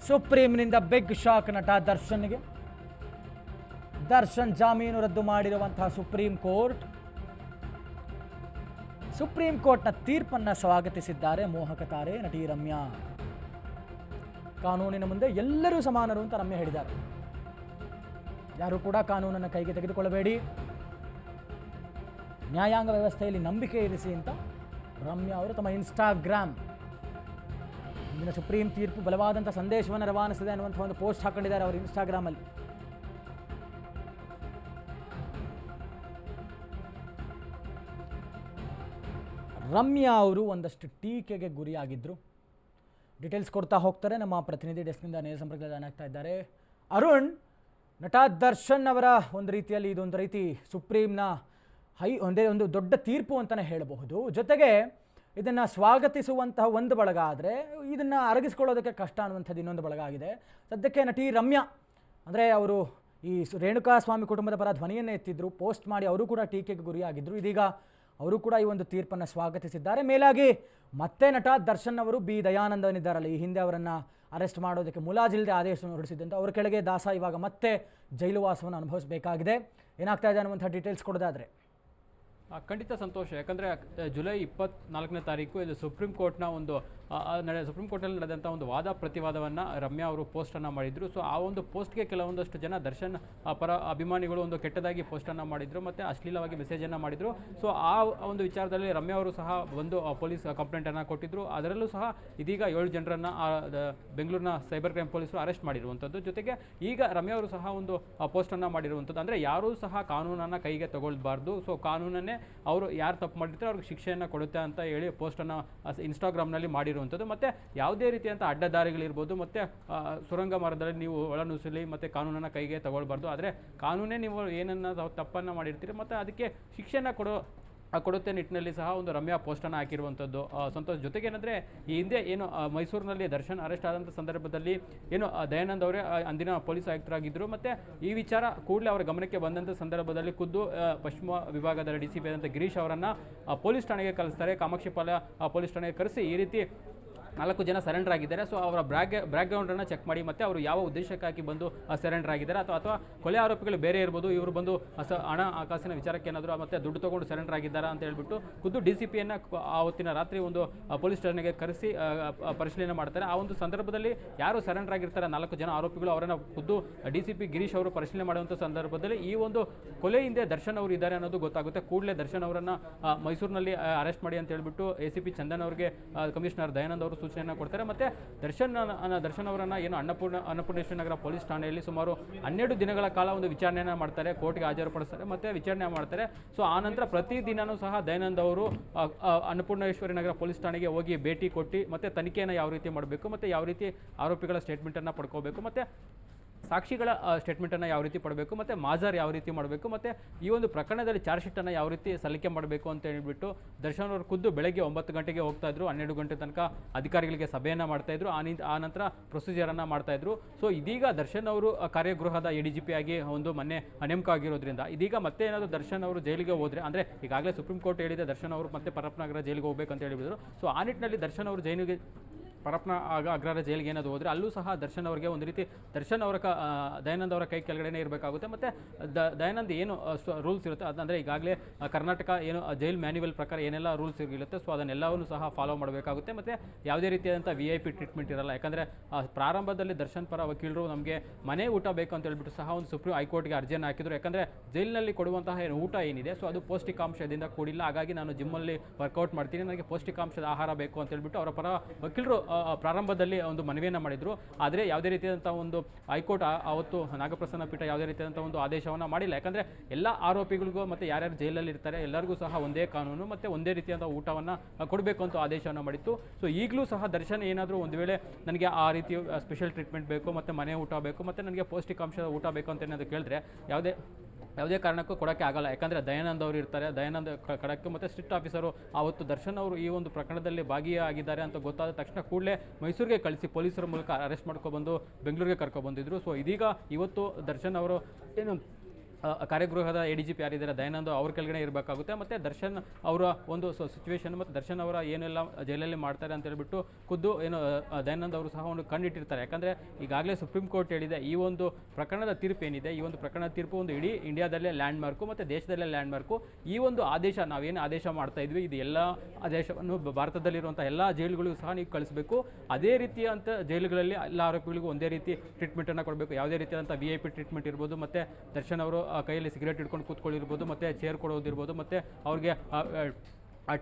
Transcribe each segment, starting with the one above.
ಸುಪ್ರೀಂನಿಂದ big shock ನಟ ದರ್ಶನ್ಗೆ. ದರ್ಶನ್ ಜಾಮೀನು ರದ್ದು ಮಾಡಿರುವಂತಹ ಸುಪ್ರೀಂ ಕೋರ್ಟ್ನ ತೀರ್ಪನ್ನು ಸ್ವಾಗತಿಸಿದ್ದಾರೆ ಮೋಹಕ ತಾರೆ ನಟಿ ರಮ್ಯಾ. ಕಾನೂನಿನ ಮುಂದೆ ಎಲ್ಲರೂ ಸಮಾನರು ಅಂತ ರಮ್ಯಾ ಹೇಳಿದ್ದಾರೆ. ಯಾರು ಕೂಡ ಕಾನೂನನ್ನು ಕೈಗೆ ತೆಗೆದುಕೊಳ್ಳಬೇಡಿ, ನ್ಯಾಯಾಂಗ ವ್ಯವಸ್ಥೆಯಲ್ಲಿ ನಂಬಿಕೆ ಇರಿಸಿ ಅಂತ ರಮ್ಯಾ ಅವರು ತಮ್ಮ ಇನ್ಸ್ಟಾಗ್ರಾಮ್ ಇಂದಿನ ಸುಪ್ರೀಂ ತೀರ್ಪು ಬಲವಾದಂಥ ಸಂದೇಶವನ್ನು ರವಾನಿಸಿದೆ ಅನ್ನುವಂಥ ಒಂದು ಪೋಸ್ಟ್ ಹಾಕೊಂಡಿದ್ದಾರೆ ಅವರು ಇನ್ಸ್ಟಾಗ್ರಾಮಲ್ಲಿ. ರಮ್ಯಾ ಅವರು ಒಂದಷ್ಟು ಟೀಕೆಗೆ ಗುರಿಯಾಗಿದ್ದರು. ಡೀಟೇಲ್ಸ್ ಕೊಡ್ತಾ ಹೋಗ್ತಾರೆ ನಮ್ಮ ಪ್ರತಿನಿಧಿ. ಡೆಸ್ಕ್ನಿಂದ ನೇರ ಸಂಪರ್ಕದಲ್ಲಿ ಏನಾಗ್ತಾ ಇದ್ದಾರೆ ಅರುಣ್. ನಟ ದರ್ಶನ್ ಅವರ ಒಂದು ರೀತಿಯಲ್ಲಿ ಇದೊಂದು ರೀತಿ ಸುಪ್ರೀಂನ ಒಂದು ದೊಡ್ಡ ತೀರ್ಪು ಅಂತಲೇ ಹೇಳಬಹುದು. ಜೊತೆಗೆ ಇದನ್ನು ಸ್ವಾಗತಿಸುವಂತಹ ಒಂದು ಬಳಗ ಆದರೆ ಇದನ್ನು ಅರಗಿಸ್ಕೊಳ್ಳೋದಕ್ಕೆ ಕಷ್ಟ ಅನ್ನುವಂಥದ್ದು ಇನ್ನೊಂದು ಬಳಗ ಆಗಿದೆ. ಸದ್ಯಕ್ಕೆ ನಟಿ ರಮ್ಯಾ ಅಂದರೆ ಅವರು ಈ ರೇಣುಕಾ ಸ್ವಾಮಿ ಕುಟುಂಬದ ಪರ ಧ್ವನಿಯನ್ನು ಎತ್ತಿದ್ರು, ಪೋಸ್ಟ್ ಮಾಡಿ ಅವರು ಕೂಡ ಟೀಕೆಗೆ ಗುರಿಯಾಗಿದ್ದರು. ಇದೀಗ ಅವರು ಕೂಡ ಈ ಒಂದು ತೀರ್ಪನ್ನು ಸ್ವಾಗತಿಸಿದ್ದಾರೆ. ಮೇಲಾಗಿ ಮತ್ತೆ ನಟ ದರ್ಶನ್ ಅವರು ಬಿ ದಯಾನಂದನಿದ್ದಾರಲ್ಲ, ಈ ಹಿಂದೆ ಅವರನ್ನು ಅರೆಸ್ಟ್ ಮಾಡೋದಕ್ಕೆ ಮುಲಾಜಿಲ್ಲದೆ ಆದೇಶವನ್ನು ಹೊರಡಿಸಿದ್ದಂತೆ ಅವರ ಕೆಳಗೆ ದಾಸ ಇವಾಗ ಮತ್ತೆ ಜೈಲುವಾಸವನ್ನು ಅನುಭವಿಸಬೇಕಾಗಿದೆ. ಏನಾಗ್ತಾ ಇದೆ ಅನ್ನುವಂಥ ಡೀಟೇಲ್ಸ್ ಕೊಡೋದಾದರೆ ಖಂಡಿತ ಸಂತೋಷ. ಯಾಕಂದರೆ ಜುಲೈ 24ನೇ ತಾರೀಕು ಇದು ಸುಪ್ರೀಂ ಕೋರ್ಟ್ನ ಒಂದು ಸುಪ್ರೀಂ ಕೋರ್ಟಲ್ಲಿ ನಡೆದಂಥ ಒಂದು ವಾದ ಪ್ರತಿವಾದವನ್ನು ರಮ್ಯಾ ಅವರು ಪೋಸ್ಟನ್ನು ಮಾಡಿದರು. ಸೊ ಆ ಒಂದು ಪೋಸ್ಟ್ಗೆ ಕೆಲವೊಂದಷ್ಟು ಜನ ದರ್ಶನ್ ಪರ ಅಭಿಮಾನಿಗಳು ಒಂದು ಕೆಟ್ಟದಾಗಿ ಪೋಸ್ಟನ್ನು ಮಾಡಿದರು ಮತ್ತು ಅಶ್ಲೀಲವಾಗಿ ಮೆಸೇಜನ್ನು ಮಾಡಿದರು. ಸೊ ಆ ಒಂದು ವಿಚಾರದಲ್ಲಿ ರಮ್ಯಾ ಅವರು ಸಹ ಒಂದು ಪೊಲೀಸ್ ಕಂಪ್ಲೇಂಟನ್ನು ಕೊಟ್ಟಿದ್ದರು. ಅದರಲ್ಲೂ ಸಹ ಇದೀಗ 7 ಜನರನ್ನು ಬೆಂಗಳೂರಿನ ಸೈಬರ್ ಕ್ರೈಮ್ ಪೊಲೀಸರು ಅರೆಸ್ಟ್ ಮಾಡಿರುವಂಥದ್ದು. ಜೊತೆಗೆ ಈಗ ರಮ್ಯಾ ಅವರು ಸಹ ಒಂದು ಪೋಸ್ಟನ್ನು ಮಾಡಿರುವಂಥದ್ದು. ಅಂದರೆ ಯಾರೂ ಸಹ ಕಾನೂನನ್ನು ಕೈಗೆ ತಗೊಳ್ಬಾರ್ದು, ಸೊ ಕಾನೂನನ್ನೇ ಅವರು ಯಾರು ತಪ್ಪು ಮಾಡಿರ್ತಾರೆ ಅವ್ರಿಗೆ ಶಿಕ್ಷೆಯನ್ನು ಕೊಡುತ್ತೆ ಅಂತ ಹೇಳಿ ಪೋಸ್ಟನ್ನು ಇನ್ಸ್ಟಾಗ್ರಾಮ್ನಲ್ಲಿ ಮಾಡಿರುವಂಥದ್ದು. ಮತ್ತು ಯಾವುದೇ ರೀತಿಯಂಥ ಅಡ್ಡದಾರಿಗಳಿರ್ಬೋದು ಮತ್ತು ಸುರಂಗ ಮಾರ್ಗದಲ್ಲಿ ನೀವು ಒಳನುಸುಳಿ ಮತ್ತು ಕಾನೂನನ್ನು ಕೈಗೆ ತಗೊಳ್ಬಾರ್ದು. ಆದರೆ ಕಾನೂನೇ ನೀವು ಏನನ್ನು ತಪ್ಪನ್ನು ಮಾಡಿರ್ತೀರಿ ಮತ್ತು ಅದಕ್ಕೆ ಶಿಕ್ಷೆಯನ್ನು ಕೊಡುತ್ತೆ ನಿಟ್ಟಿನಲ್ಲಿ ಸಹ ಒಂದು ರಮ್ಯಾ ಪೋಸ್ಟನ್ನು ಹಾಕಿರುವಂಥದ್ದು ಸಂತೋಷ. ಜೊತೆಗೆ ಏನಂದರೆ ಈ ಹಿಂದೆ ಏನು ಮೈಸೂರಿನಲ್ಲಿ ದರ್ಶನ್ ಅರೆಸ್ಟ್ ಆದಂಥ ಸಂದರ್ಭದಲ್ಲಿ ಏನು ದಯಾನಂದ್ ಅವರೇ ಅಂದಿನ ಪೊಲೀಸ್ ಆಯುಕ್ತರಾಗಿದ್ದರು ಮತ್ತು ಈ ವಿಚಾರ ಕೂಡಲೇ ಅವರ ಗಮನಕ್ಕೆ ಬಂದಂಥ ಸಂದರ್ಭದಲ್ಲಿ ಖುದ್ದು ಪಶ್ಚಿಮ ವಿಭಾಗದ DCP ಆದಂಥ ಗಿರೀಶ್ ಅವರನ್ನು ಪೊಲೀಸ್ ಠಾಣೆಗೆ ಕಳಿಸ್ತಾರೆ. ಕಾಮಾಕ್ಷಿಪಾಳ್ಯ ಪೊಲೀಸ್ ಠಾಣೆಗೆ ಕರೆಸಿ ಈ ರೀತಿ 4 ಜನ ಸರೆಂಡರ್ ಆಗಿದ್ದಾರೆ. ಸೊ ಅವರ ಬ್ಯಾಕ್ಗ್ರೌಂಡನ್ನು ಚೆಕ್ ಮಾಡಿ ಮತ್ತು ಅವರು ಯಾವ ಉದ್ದೇಶಕ್ಕಾಗಿ ಬಂದು ಸರೆಂಡರ್ ಆಗಿದ್ದಾರೆ ಅಥವಾ ಕೊಲೆ ಆರೋಪಿಗಳು ಬೇರೆ ಇರ್ಬೋದು, ಇವರು ಬಂದು ಹಣ ಕಾಸಿನ ವಿಚಾರಕ್ಕೆ ಏನಾದರೂ ಮತ್ತು ದುಡ್ಡು ತೊಗೊಂಡು ಸರೆಂಡರ್ ಆಗಿದ್ದಾರೆ ಅಂತ ಹೇಳ್ಬಿಟ್ಟು ಖುದ್ದು DCPಯನ್ನು ಆವತ್ತಿನ ರಾತ್ರಿ ಒಂದು ಪೊಲೀಸ್ ಠಾಣೆಗೆ ಕರೆಸಿ ಪರಿಶೀಲನೆ ಮಾಡ್ತಾರೆ. ಆ ಒಂದು ಸಂದರ್ಭದಲ್ಲಿ ಯಾರು ಸರೆಂಡರ್ ಆಗಿರ್ತಾರೆ 4 ಜನ ಆರೋಪಿಗಳು ಅವರನ್ನು ಖುದ್ದು DCP ಗಿರೀಶ್ ಅವರು ಪರಿಶೀಲನೆ ಮಾಡುವಂಥ ಸಂದರ್ಭದಲ್ಲಿ ಈ ಒಂದು ಕೊಲೆ ಹಿಂದೆ ದರ್ಶನ್ ಅವರು ಇದ್ದಾರೆ ಅನ್ನೋದು ಗೊತ್ತಾಗುತ್ತೆ. ಕೂಡಲೇ ದರ್ಶನ್ ಅವರನ್ನು ಮೈಸೂರಿನಲ್ಲಿ ಅರೆಸ್ಟ್ ಮಾಡಿ ಅಂತ ಹೇಳ್ಬಿಟ್ಟು ACP ಚಂದನ್ ಅವರಿಗೆ ಕಮಿಷನರ್ ದಯಾನಂದ್ ಅವರು ಸೂಚನೆಯನ್ನು ಕೊಡ್ತಾರೆ. ಮತ್ತು ದರ್ಶನ್ ಅವರನ್ನು ಏನು ಅನ್ನಪೂರ್ಣೇಶ್ವರ ನಗರ ಪೊಲೀಸ್ ಠಾಣೆಯಲ್ಲಿ ಸುಮಾರು 12 ದಿನಗಳ ಕಾಲ ಒಂದು ವಿಚಾರಣೆಯನ್ನು ಮಾಡ್ತಾರೆ, ಕೋರ್ಟ್ಗೆ ಹಾಜರುಪಡಿಸ್ತಾರೆ ಮತ್ತು ವಿಚಾರಣೆ ಮಾಡ್ತಾರೆ. ಸೊ ಆ ನಂತರ ಪ್ರತಿದಿನವೂ ಸಹ ದಯಾನಂದ್ ಅವರು ಅನ್ನಪೂರ್ಣೇಶ್ವರಿ ನಗರ ಪೊಲೀಸ್ ಠಾಣೆಗೆ ಹೋಗಿ ಭೇಟಿ ಕೊಟ್ಟು ಮತ್ತು ತನಿಖೆಯನ್ನು ಯಾವ ರೀತಿ ಮಾಡಬೇಕು ಮತ್ತು ಯಾವ ರೀತಿ ಆರೋಪಿಗಳ ಸ್ಟೇಟ್ಮೆಂಟನ್ನು ಪಡ್ಕೋಬೇಕು ಮತ್ತು ಸಾಕ್ಷಿಗಳ ಸ್ಟೇಟ್ಮೆಂಟನ್ನು ಯಾವ ರೀತಿ ಪಡಬೇಕು ಮತ್ತು ಮಾಜರ್ ಯಾವ ರೀತಿ ಮಾಡಬೇಕು ಮತ್ತು ಈ ಒಂದು ಪ್ರಕರಣದಲ್ಲಿ ಚಾರ್ಜ್ ಶೀಟನ್ನು ಯಾವ ರೀತಿ ಸಲ್ಲಿಕೆ ಮಾಡಬೇಕು ಅಂತ ಹೇಳ್ಬಿಟ್ಟು ದರ್ಶನ್ ಅವರು ಖುದ್ದು ಬೆಳಗ್ಗೆ 9 ಗಂಟೆಗೆ ಹೋಗ್ತಾಯಿದ್ರು, 12 ಗಂಟೆ ತನಕ ಅಧಿಕಾರಿಗಳಿಗೆ ಸಭೆಯನ್ನು ಮಾಡ್ತಾಯಿದ್ರು, ಆ ನಂತರ ಪ್ರೊಸೀಜರನ್ನು ಮಾಡ್ತಾಯಿದ್ರು. ಸೊ ಇದೀಗ ದರ್ಶನ್ ಅವರು ಕಾರ್ಯಗೃಹದ ADGP ಆಗಿ ಒಂದು ಮೊನ್ನೆ ನೇಮಕ ಆಗಿರೋದ್ರಿಂದ ಇದೀಗ ಮತ್ತೆ ಏನಾದರೂ ದರ್ಶನ್ ಅವರು ಜೈಲಿಗೆ ಹೋದರೆ, ಅಂದರೆ ಈಗಾಗಲೇ ಸುಪ್ರೀಂ ಕೋರ್ಟ್ ಹೇಳಿದೆ ದರ್ಶನ್ ಅವರು ಮತ್ತೆ ಪರಪ್ಪನಗರ ಜೈಲಿಗೆ ಹೋಗಬೇಕಂತ ಹೇಳಿಬಿದ್ರು. ಸೊ ಆ ನಿಟ್ಟಿನಲ್ಲಿ ದರ್ಶನ್ ಅವರು ಜೈಲಿಗೆ ಪರಪ್ಪನ ಅಗ್ರಹಾರ ಜೈಲಿಗೆ ಏನಾದರೂ ಹೋದರೆ ಅಲ್ಲೂ ಸಹ ದರ್ಶನ್ ಅವರಿಗೆ ಒಂದು ರೀತಿ ದರ್ಶನ್ ಅವರ ದಯಾನಂದ್ ಅವರ ಕೈ ಕೆಳಗಡೆನೇ ಇರಬೇಕಾಗುತ್ತೆ. ಮತ್ತು ದಯಾನಂದ್ ಏನು ರೂಲ್ಸ್ ಇರುತ್ತೆ ಅಂದರೆ ಈಗಾಗಲೇ ಕರ್ನಾಟಕ ಏನು ಜೈಲ್ ಮ್ಯಾನ್ಯುವಲ್ ಪ್ರಕಾರ ಏನೆಲ್ಲ ರೂಲ್ಸ್ ಇರುತ್ತೆ ಸೊ ಅದನ್ನೆಲ್ಲವನ್ನೂ ಸಹ ಫಾಲೋ ಮಾಡಬೇಕಾಗುತ್ತೆ. ಮತ್ತು ಯಾವುದೇ ರೀತಿಯಾದಂಥ VIP ಟ್ರೀಟ್ಮೆಂಟ್ ಇರಲ್ಲ. ಯಾಕಂದರೆ ಪ್ರಾರಂಭದಲ್ಲಿ ದರ್ಶನ್ ಪರ ವಕೀಲರು ನಮಗೆ ಮನೆ ಊಟ ಬೇಕು ಅಂತ ಹೇಳ್ಬಿಟ್ಟು ಸಹ ಒಂದು ಸುಪ್ರೀಂ ಹೈಕೋರ್ಟ್ಗೆ ಅರ್ಜಿಯನ್ನು ಹಾಕಿದ್ರು. ಯಾಕಂದರೆ ಜೈಲಿನಲ್ಲಿ ಕೊಡುವಂತಹ ಏನು ಊಟ ಏನಿದೆ ಸೊ ಅದು ಪೌಷ್ಟಿಕಾಂಶದಿಂದ ಕೂಡಿಲ್ಲ, ಹಾಗಾಗಿ ನಾನು ಜಿಮ್ಮಲ್ಲಿ ವರ್ಕೌಟ್ ಮಾಡ್ತೀನಿ, ನನಗೆ ಪೌಷ್ಟಿಕಾಂಶದ ಆಹಾರ ಬೇಕು ಅಂತ ಹೇಳ್ಬಿಟ್ಟು ಅವರ ಪರ ವಕೀಲರು ಪ್ರಾರಂಭದಲ್ಲಿ ಒಂದು ಮನವಿಯನ್ನು ಮಾಡಿದರು. ಆದರೆ ಯಾವುದೇ ರೀತಿಯಾದಂಥ ಒಂದು ಹೈಕೋರ್ಟ್ ಅವತ್ತು ನಾಗಪ್ರಸನ್ನ ಪೀಠ ಯಾವುದೇ ರೀತಿಯಾದಂಥ ಒಂದು ಆದೇಶವನ್ನು ಮಾಡಿಲ್ಲ. ಯಾಕಂದರೆ ಎಲ್ಲ ಆರೋಪಿಗಳಿಗೂ ಮತ್ತು ಯಾರ್ಯಾರು ಜೈಲಲ್ಲಿ ಇರ್ತಾರೆ ಎಲ್ಲರಿಗೂ ಸಹ ಒಂದೇ ಕಾನೂನು ಮತ್ತು ಒಂದೇ ರೀತಿಯಾದ ಊಟವನ್ನು ಕೊಡಬೇಕು ಅಂತ ಆದೇಶವನ್ನು ಮಾಡಿತ್ತು. ಸೊ ಈಗಲೂ ಸಹ ದರ್ಶನ್ ಏನಾದರೂ ಒಂದು ವೇಳೆ ನನಗೆ ಆ ರೀತಿ ಸ್ಪೆಷಲ್ ಟ್ರೀಟ್ಮೆಂಟ್ ಬೇಕು ಮತ್ತು ಮನೆ ಊಟ ಬೇಕು ಮತ್ತು ನನಗೆ ಪೌಷ್ಟಿಕಾಂಶದ ಊಟ ಬೇಕು ಅಂತ ಏನಾದರೂ ಕೇಳಿದ್ರೆ ಯಾವುದೇ ಕಾರಣಕ್ಕೂ ಕೊಡೋಕ್ಕೆ ಆಗಲ್ಲ. ಯಾಕಂದರೆ ದಯಾನಂದ್ ಅವರು ಇರ್ತಾರೆ, ದಯಾನಂದ್ ಕಡಕ್ಕೆ ಮತ್ತು ಸ್ಟ್ರಿಕ್ಟ್ ಆಫೀಸರು ಆವತ್ತು ದರ್ಶನ್ ಅವರು ಈ ಒಂದು ಪ್ರಕರಣದಲ್ಲಿ ಭಾಗಿಯಾಗಿದ್ದಾರೆ ಅಂತ ಗೊತ್ತಾದ ತಕ್ಷಣ ಕೂಡಲೇ ಮೈಸೂರಿಗೆ ಕಳಿಸಿ ಪೊಲೀಸರ ಮೂಲಕ ಅರೆಸ್ಟ್ ಮಾಡ್ಕೊಬಂದು ಬೆಂಗಳೂರಿಗೆ ಕರ್ಕೊಬಂದಿದ್ರು. ಸೊ ಇದೀಗ ಇವತ್ತು ದರ್ಶನ್ ಅವರು ಏನು ಕಾರ್ಯಗೃಹದ ADGP ಯಾರಿದ್ದಾರೆ ದಯಾನಂದ್ ಅವ್ರ ಕೆಳಗಡೆ ಇರಬೇಕಾಗುತ್ತೆ. ಮತ್ತು ದರ್ಶನ್ ಅವರ ಒಂದು ಸಿಚುವೇಶನ್ ಮತ್ತು ದರ್ಶನ್ ಅವರ ಏನೆಲ್ಲ ಜೈಲಲ್ಲಿ ಮಾಡ್ತಾರೆ ಅಂತ ಹೇಳ್ಬಿಟ್ಟು ಖುದ್ದು ಏನು ದಯಾನಂದ್ ಅವರು ಸಹ ಒಂದು ಕಂಡಿಟ್ಟಿರ್ತಾರೆ. ಯಾಕಂದರೆ ಈಗಾಗಲೇ ಸುಪ್ರೀಂ ಕೋರ್ಟ್ ಹೇಳಿದೆ ಈ ಒಂದು ಪ್ರಕರಣದ ತೀರ್ಪು ಏನಿದೆ, ಈ ಒಂದು ಪ್ರಕರಣದ ತೀರ್ಪು ಒಂದು ಇಡೀ ಇಂಡಿಯಾದಲ್ಲೇ ಲ್ಯಾಂಡ್ ಮಾರ್ಕು ಮತ್ತು ದೇಶದಲ್ಲೇ ಲ್ಯಾಂಡ್ ಮಾರ್ಕು. ಈ ಒಂದು ಆದೇಶ ನಾವೇನು ಆದೇಶ ಮಾಡ್ತಾ ಇದ್ವಿ ಇದು ಎಲ್ಲ ಆದೇಶವನ್ನು ಭಾರತದಲ್ಲಿರುವಂಥ ಎಲ್ಲ ಜೈಲುಗಳಿಗೂ ಸಹ ನೀವು ಕಳಿಸಬೇಕು. ಅದೇ ರೀತಿಯಂಥ ಜೈಲುಗಳಲ್ಲಿ ಎಲ್ಲ ಆರೋಪಿಗಳಿಗೂ ಒಂದೇ ರೀತಿ ಟ್ರೀಟ್ಮೆಂಟನ್ನು ಕೊಡಬೇಕು. ಯಾವುದೇ ರೀತಿಯಾದಂಥ VIP ಟ್ರೀಟ್ಮೆಂಟ್ ಇರ್ಬೋದು, ಮತ್ತು ದರ್ಶನ್ ಅವರು ಕೈಯಲ್ಲಿ ಸಿಗರೇಟ್ ಹಿಡ್ಕೊಂಡು ಕೂತ್ಕೊಳ್ಳಿರ್ಬೋದು, ಮತ್ತು ಚೇರ್ ಕೊಡೋದಿರ್ಬೋದು, ಮತ್ತು ಅವ್ರಿಗೆ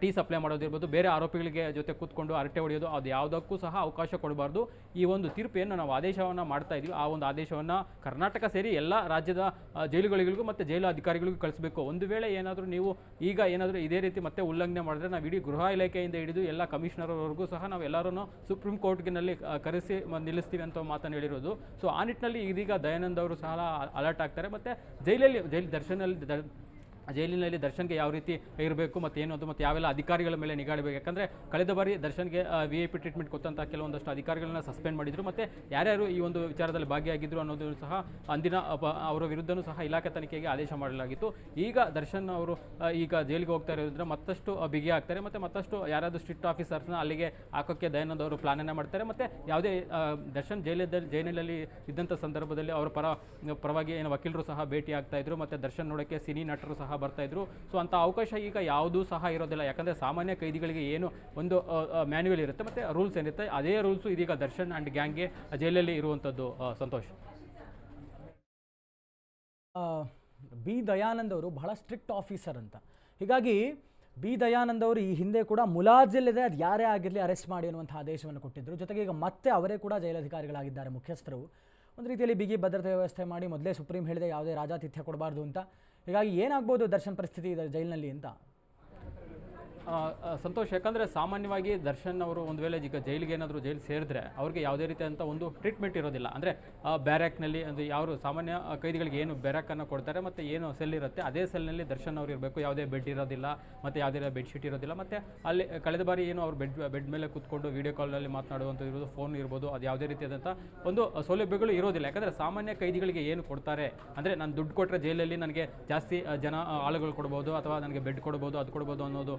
ಟೀ ಸಪ್ಲೈ ಮಾಡೋದಿರ್ಬೋದು, ಬೇರೆ ಆರೋಪಿಗಳಿಗೆ ಜೊತೆ ಕೂತ್ಕೊಂಡು ಹರಟೆ ಹೊಡೆಯೋದು, ಅದು ಯಾವುದಕ್ಕೂ ಸಹ ಅವಕಾಶ ಕೊಡಬಾರ್ದು. ಈ ಒಂದು ತೀರ್ಪೇನು ನಾವು ಆದೇಶವನ್ನು ಮಾಡ್ತಾ ಇದ್ದೀವಿ ಆ ಒಂದು ಆದೇಶವನ್ನು ಕರ್ನಾಟಕ ಸೇರಿ ಎಲ್ಲ ರಾಜ್ಯದ ಜೈಲುಗಳಿಗೂ ಮತ್ತು ಜೈಲು ಅಧಿಕಾರಿಗಳಿಗೂ ಕಳಿಸಬೇಕು. ಒಂದು ವೇಳೆ ಏನಾದರೂ ನೀವು ಈಗ ಏನಾದರೂ ಇದೇ ರೀತಿ ಮತ್ತೆ ಉಲ್ಲಂಘನೆ ಮಾಡಿದ್ರೆ ನಾವು ಇಡೀ ಗೃಹ ಇಲಾಖೆಯಿಂದ ಹಿಡಿದು ಎಲ್ಲ ಕಮಿಷನರ್ವರೆಗೂ ಸಹ ನಾವು ಎಲ್ಲರೂ ಸುಪ್ರೀಂ ಕೋರ್ಟ್ನಲ್ಲಿ ಕರೆಸಿ ನಿಲ್ಲಿಸ್ತೀವಿ ಅಂತ ಮಾತನ್ನು ಹೇಳಿರೋದು. ಸೊ ಆ ನಿಟ್ಟಿನಲ್ಲಿ ಇದೀಗ ದಯಾನಂದ್ ಅವರು ಸಹ ಅಲರ್ಟ್ ಆಗ್ತಾರೆ. ಮತ್ತು ಜೈಲಿನಲ್ಲಿ ದರ್ಶನ್ಗೆ ಯಾವ ರೀತಿ ಇರಬೇಕು ಮತ್ತು ಏನು ಅದು ಮತ್ತು ಯಾವೆಲ್ಲ ಅಧಿಕಾರಿಗಳ ಮೇಲೆ ನಿಗಾ ಇಡಬೇಕು. ಯಾಕಂದರೆ ಕಳೆದ ಬಾರಿ ದರ್ಶನ್ಗೆ VIP ಟ್ರೀಟ್ಮೆಂಟ್ ಕೊಟ್ಟಂಥ ಕೆಲವೊಂದಷ್ಟು ಅಧಿಕಾರಿಗಳನ್ನ ಸಸ್ಪೆಂಡ್ ಮಾಡಿದರು. ಮತ್ತು ಯಾರ್ಯಾರು ಈ ಒಂದು ವಿಚಾರದಲ್ಲಿ ಭಾಗಿಯಾಗಿದ್ದರು ಅನ್ನೋದು ಸಹ ಅಂದಿನ ಅವರ ವಿರುದ್ಧನೂ ಸಹ ಇಲಾಖೆ ತನಿಖೆಗೆ ಆದೇಶ ಮಾಡಲಾಗಿತ್ತು. ಈಗ ದರ್ಶನ್ ಅವರು ಈಗ ಜೈಲಿಗೆ ಹೋಗ್ತಾ ಇರೋದ್ರಿಂದ ಮತ್ತಷ್ಟು ಬಿಗಿ ಆಗ್ತಾರೆ. ಮತ್ತು ಮತ್ತಷ್ಟು ಯಾರಾದರೂ ಸ್ಟ್ರಿಕ್ಟ್ ಆಫೀಸರ್ಸ್ನ ಅಲ್ಲಿಗೆ ಹಾಕೋಕ್ಕೆ ದಯಾನಂದ್ ಅವರು ಪ್ಲಾನನ್ನು ಮಾಡ್ತಾರೆ. ಮತ್ತು ಯಾವುದೇ ದರ್ಶನ್ ಜೈಲಿನಲ್ಲಿ ಇದ್ದಂಥ ಸಂದರ್ಭದಲ್ಲಿ ಅವರ ಪರವಾಗಿ ಏನು ವಕೀಲರು ಸಹ ಭೇಟಿ ಆಗ್ತಾ ಇದ್ರು. ಮತ್ತು ದರ್ಶನ್ ನೋಡೋಕ್ಕೆ ಸಿನಿ ನಟರು ಸಹ ಬರ್ತಾ ಇದ್ರು. ಸೊ ಅಂಥ ಅವಕಾಶ ಈಗ ಯಾವುದೂ ಸಹ ಇರೋದಿಲ್ಲ. ಯಾಕಂದರೆ ಸಾಮಾನ್ಯ ಕೈದಿಗಳಿಗೆ ಏನು ಒಂದು ಮ್ಯಾನ್ಯುವಲ್ ಇರುತ್ತೆ ಮತ್ತು ರೂಲ್ಸ್ ಏನಿರುತ್ತೆ ಅದೇ ರೂಲ್ಸು ಇದೀಗ ದರ್ಶನ್ ಆ್ಯಂಡ್ ಗ್ಯಾಂಗ್ಗೆ ಜೈಲಲ್ಲಿ ಇರುವಂಥದ್ದು. ಸಂತೋಷ್, ಬಿ ದಯಾನಂದ್ ಅವರು ಬಹಳ ಸ್ಟ್ರಿಕ್ಟ್ ಆಫೀಸರ್ ಅಂತ. ಹೀಗಾಗಿ ಬಿ ದಯಾನಂದ್ ಅವರು ಈ ಹಿಂದೆ ಕೂಡ ಮುಲಾಜಿಲ್ಲದೆ ಅದು ಯಾರೇ ಆಗಿರಲಿ ಅರೆಸ್ಟ್ ಮಾಡಿ ಅನ್ನುವಂಥ ಆದೇಶವನ್ನು ಕೊಟ್ಟಿದ್ದರು. ಜೊತೆಗೆ ಈಗ ಮತ್ತೆ ಅವರೇ ಕೂಡ ಜೈಲಧಿಕಾರಿಗಳಾಗಿದ್ದಾರೆ, ಮುಖ್ಯಸ್ಥರು. ಒಂದು ರೀತಿಯಲ್ಲಿ ಬಿಗಿ ಭದ್ರತೆ ವ್ಯವಸ್ಥೆ ಮಾಡಿ ಮೊದಲೇ ಸುಪ್ರೀಂ ಹೇಳಿದೆ ಯಾವುದೇ ರಾಜಾತಿಥ್ಯ ಕೊಡಬಾರ್ದು ಅಂತ. ಹೀಗಾಗಿ ಏನಾಗ್ಬೋದು ದರ್ಶನ್ ಪರಿಸ್ಥಿತಿ ಇದೆ ಜೈಲಿನಲ್ಲಿ ಅಂತ? ಸಂತೋಷ್, ಯಾಕಂದರೆ ಸಾಮಾನ್ಯವಾಗಿ ದರ್ಶನ್ ಅವರು ಒಂದು ವೇಳೆ ಈಗ ಜೈಲಿಗೆ ಏನಾದರೂ ಜೈಲು ಸೇರಿದ್ರೆ ಅವ್ರಿಗೆ ಯಾವುದೇ ರೀತಿಯಾದಂಥ ಒಂದು ಟ್ರೀಟ್ಮೆಂಟ್ ಇರೋದಿಲ್ಲ. ಅಂದರೆ ಬ್ಯಾರ್ಯಾಕ್ನಲ್ಲಿ ಅಂದರೆ ಯಾವ ಸಾಮಾನ್ಯ ಕೈದಿಗಳಿಗೆ ಏನು ಬ್ಯಾರ್ಯಾಕನ್ನು ಕೊಡ್ತಾರೆ ಮತ್ತು ಏನು ಸೆಲ್ ಇರುತ್ತೆ ಅದೇ ಸೆಲ್ನಲ್ಲಿ ದರ್ಶನ್ ಅವರು ಇರಬೇಕು. ಯಾವುದೇ ಬೆಡ್ ಇರೋದಿಲ್ಲ ಮತ್ತು ಯಾವುದೇ ಬೆಡ್ಶೀಟ್ ಇರೋದಿಲ್ಲ. ಮತ್ತು ಅಲ್ಲಿ ಕಳೆದ ಬಾರಿ ಏನು ಅವ್ರು ಬೆಡ್ ಮೇಲೆ ಕೂತ್ಕೊಂಡು ವೀಡಿಯೋ ಕಾಲ್ನಲ್ಲಿ ಮಾತನಾಡುವಂಥದ್ದು ಇರ್ಬೋದು, ಫೋನ್ ಇರ್ಬೋದು, ಅದು ಯಾವುದೇ ರೀತಿಯಾದಂಥ ಒಂದು ಸೌಲಭ್ಯಗಳು ಇರೋದಿಲ್ಲ. ಯಾಕಂದರೆ ಸಾಮಾನ್ಯ ಕೈದಿಗಳಿಗೆ ಏನು ಕೊಡ್ತಾರೆ ಅಂದರೆ ನಾನು ದುಡ್ಡು ಕೊಟ್ಟರೆ ಜೈಲಲ್ಲಿ ನನಗೆ ಜಾಸ್ತಿ ಆಳುಗಳು ಕೊಡ್ಬೋದು ಅಥವಾ ನನಗೆ ಬೆಡ್ ಕೊಡ್ಬೋದು, ಅದು ಕೊಡ್ಬೋದು ಅನ್ನೋದು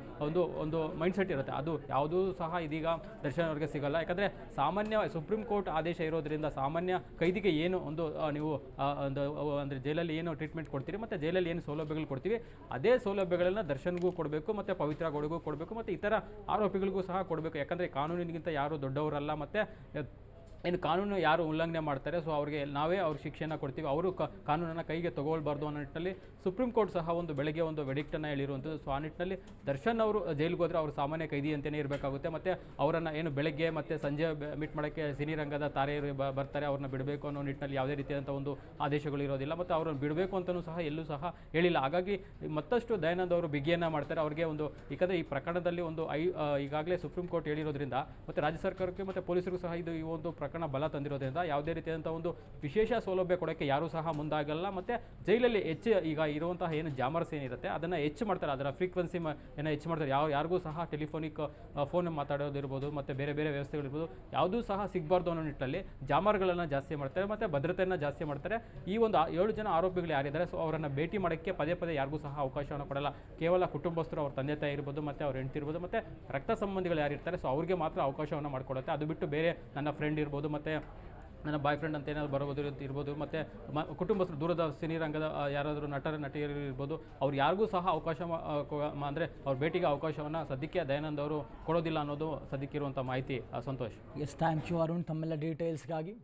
ಒಂದು ಮೈಂಡ್ಸೆಟ್ ಇರುತ್ತೆ. ಅದು ಯಾವುದೂ ಸಹ ಇದೀಗ ದರ್ಶನ್ ಅವರಿಗೆ ಸಿಗಲ್ಲ. ಯಾಕಂದರೆ ಸಾಮಾನ್ಯ ಸುಪ್ರೀಂ ಕೋರ್ಟ್ ಆದೇಶ ಇರೋದ್ರಿಂದ ಸಾಮಾನ್ಯ ಕೈದಿಗೆ ಏನು ಒಂದು ನೀವು ಅಂದರೆ ಜೈಲಲ್ಲಿ ಏನು ಟ್ರೀಟ್ಮೆಂಟ್ ಕೊಡ್ತೀರಿ ಮತ್ತು ಜೈಲಲ್ಲಿ ಏನು ಸೌಲಭ್ಯಗಳು ಕೊಡ್ತೀವಿ ಅದೇ ಸೌಲಭ್ಯಗಳನ್ನು ದರ್ಶನ್ಗೂ ಕೊಡಬೇಕು ಮತ್ತು ಪವಿತ್ರ ಗೌಡಗೂ ಕೊಡಬೇಕು ಮತ್ತು ಇತರ ಆರೋಪಿಗಳಿಗೂ ಸಹ ಕೊಡಬೇಕು. ಯಾಕಂದರೆ ಕಾನೂನಿಗಿಂತ ಯಾರು ದೊಡ್ಡವರಲ್ಲ ಮತ್ತು ಏನು ಕಾನೂನು ಯಾರು ಉಲ್ಲಂಘನೆ ಮಾಡ್ತಾರೆ ಸೊ ಅವ್ರಿಗೆ ನಾವೇ ಅವ್ರ ಶಿಕ್ಷೆಯನ್ನು ಕೊಡ್ತೀವಿ. ಅವರು ಕಾನೂನನ್ನು ಕೈಗೆ ತಗೊಳ್ಬಾರ್ದು ಅನ್ನೋ ನಿಟ್ಟಿನಲ್ಲಿ ಸುಪ್ರೀಂ ಕೋರ್ಟ್ ಸಹ ಒಂದು ಬೆಳಗ್ಗೆ ಒಂದು ವೆಡಿಕ್ಟನ್ನು ಹೇಳಿರುವಂಥದ್ದು. ಸೊ ಆ ನಿಟ್ಟಿನಲ್ಲಿ ದರ್ಶನ್ ಅವರು ಜೈಲಿಗೆ ಹೋದರೆ ಅವರು ಸಾಮಾನ್ಯ ಕೈದಿ ಅಂತಲೇ ಇರಬೇಕಾಗುತ್ತೆ. ಮತ್ತು ಅವರನ್ನು ಏನು ಬೆಳಗ್ಗೆ ಮತ್ತು ಸಂಜೆ ಮೀಟ್ ಮಾಡೋಕ್ಕೆ ಸಿನಿ ರಂಗದ ತಾರೆ ಬರ್ತಾರೆ, ಅವ್ರನ್ನ ಬಿಡಬೇಕು ಅನ್ನೋ ನಿಟ್ಟಿನಲ್ಲಿ ಯಾವುದೇ ರೀತಿಯಾದಂಥ ಒಂದು ಆದೇಶಗಳು ಇರೋದಿಲ್ಲ ಮತ್ತು ಅವ್ರನ್ನ ಬಿಡಬೇಕು ಅಂತಲೂ ಸಹ ಎಲ್ಲೂ ಸಹ ಹೇಳಿಲ್ಲ. ಹಾಗಾಗಿ ಮತ್ತಷ್ಟು ದಯಾನಂದ್ ಅವರು ಬಿಗಿಯನ್ನು ಮಾಡ್ತಾರೆ. ಅವ್ರಿಗೆ ಒಂದು ಯಾಕಂದರೆ ಈ ಪ್ರಕರಣದಲ್ಲಿ ಒಂದು ಈಗಾಗಲೇ ಸುಪ್ರೀಂ ಕೋರ್ಟ್ ಹೇಳಿರೋದ್ರಿಂದ ಮತ್ತು ರಾಜ್ಯ ಸರ್ಕಾರಕ್ಕೆ ಮತ್ತು ಪೊಲೀಸರಿಗೂ ಸಹ ಇದು ಈ ಒಂದು ಪ್ರಕರಣ ಬಲ ತಂದಿರೋದ್ರಿಂದ ಯಾವುದೇ ರೀತಿಯಾದಂಥ ಒಂದು ವಿಶೇಷ ಸೌಲಭ್ಯ ಕೊಡೋಕ್ಕೆ ಯಾರೂ ಸಹ ಮುಂದಾಗಲ್ಲ. ಮತ್ತು ಜೈಲಲ್ಲಿ ಹೆಚ್ಚು ಈಗ ಇರುವಂತಹ ಏನು ಜಾಮರ್ಸ್ ಏನಿರುತ್ತೆ ಅದನ್ನು ಹೆಚ್ಚು ಮಾಡ್ತಾರೆ, ಅದರ ಫ್ರೀಕ್ವೆನ್ಸಿ ಏನೋ ಹೆಚ್ಚು ಮಾಡ್ತಾರೆ. ಯಾರಿಗೂ ಸಹ ಟೆಲಿಫೋನಿಕ್ ಫೋನ್ ಮಾತಾಡೋದಿರ್ಬೋದು ಮತ್ತು ಬೇರೆ ಬೇರೆ ವ್ಯವಸ್ಥೆಗಳಿರ್ಬೋದು ಯಾವುದೂ ಸಹ ಸಿಗಬಾರ್ದು ಅನ್ನೋ ನಿಟ್ಟಿನಲ್ಲಿ ಜಾಮರ್ಗಳನ್ನು ಜಾಸ್ತಿ ಮಾಡ್ತಾರೆ ಮತ್ತು ಭದ್ರತೆಯನ್ನು ಜಾಸ್ತಿ ಮಾಡ್ತಾರೆ. ಈ ಒಂದು 7 ಜನ ಆರೋಪಿಗಳು ಯಾರಿದ್ದಾರೆ ಸೊ ಅವರನ್ನು ಭೇಟಿ ಮಾಡೋಕ್ಕೆ ಪದೇ ಪದೇ ಯಾರಿಗೂ ಸಹ ಅವಕಾಶವನ್ನು ಕೊಡಲ್ಲ. ಕೇವಲ ಕುಟುಂಬಸ್ಥರು, ಅವ್ರ ತಂದೆ ತಾಯಿ ಇರ್ಬೋದು ಮತ್ತು ಅವ್ರ ಹೆಂಡತಿ ಇರ್ಬೋದು ಮತ್ತು ರಕ್ತ ಸಂಬಂಧಿಗಳು ಯಾರಿರ್ತಾರೆ ಸೊ ಅವ್ರಿಗೆ ಮಾತ್ರ ಅವಕಾಶವನ್ನು ಮಾಡಿಕೊಡುತ್ತೆ. ಅದು ಬಿಟ್ಟು ಬೇರೆ ನನ್ನ ಫ್ರೆಂಡ್ ಇರ್ಬೋದು ಮತ್ತು ನನ್ನ ಬಾಯ್ ಫ್ರೆಂಡ್ ಅಂತ ಏನಾದ್ರು ಬರೋದು ಇರ್ಬೋದು ಮತ್ತು ಕುಟುಂಬಸ್ಥರು ದೂರದ ಸಿನಿ ರಂಗದ ಯಾರಾದರೂ ನಟಿಯರು ಇರ್ಬೋದು ಅವ್ರು ಯಾರಿಗೂ ಸಹ ಅವಕಾಶ ಅಂದರೆ ಅವ್ರ ಭೇಟಿಗೆ ಅವಕಾಶವನ್ನು ಸದ್ಯಕ್ಕೆ ದಯಾನಂದ್ ಅವರು ಕೊಡೋದಿಲ್ಲ ಅನ್ನೋದು ಸದ್ಯಕ್ಕಿರುವಂಥ ಮಾಹಿತಿ. Santosh. Yes, thank you Arun ತಮ್ಮೆಲ್ಲ ಡೀಟೇಲ್ಸ್ಗಾಗಿ.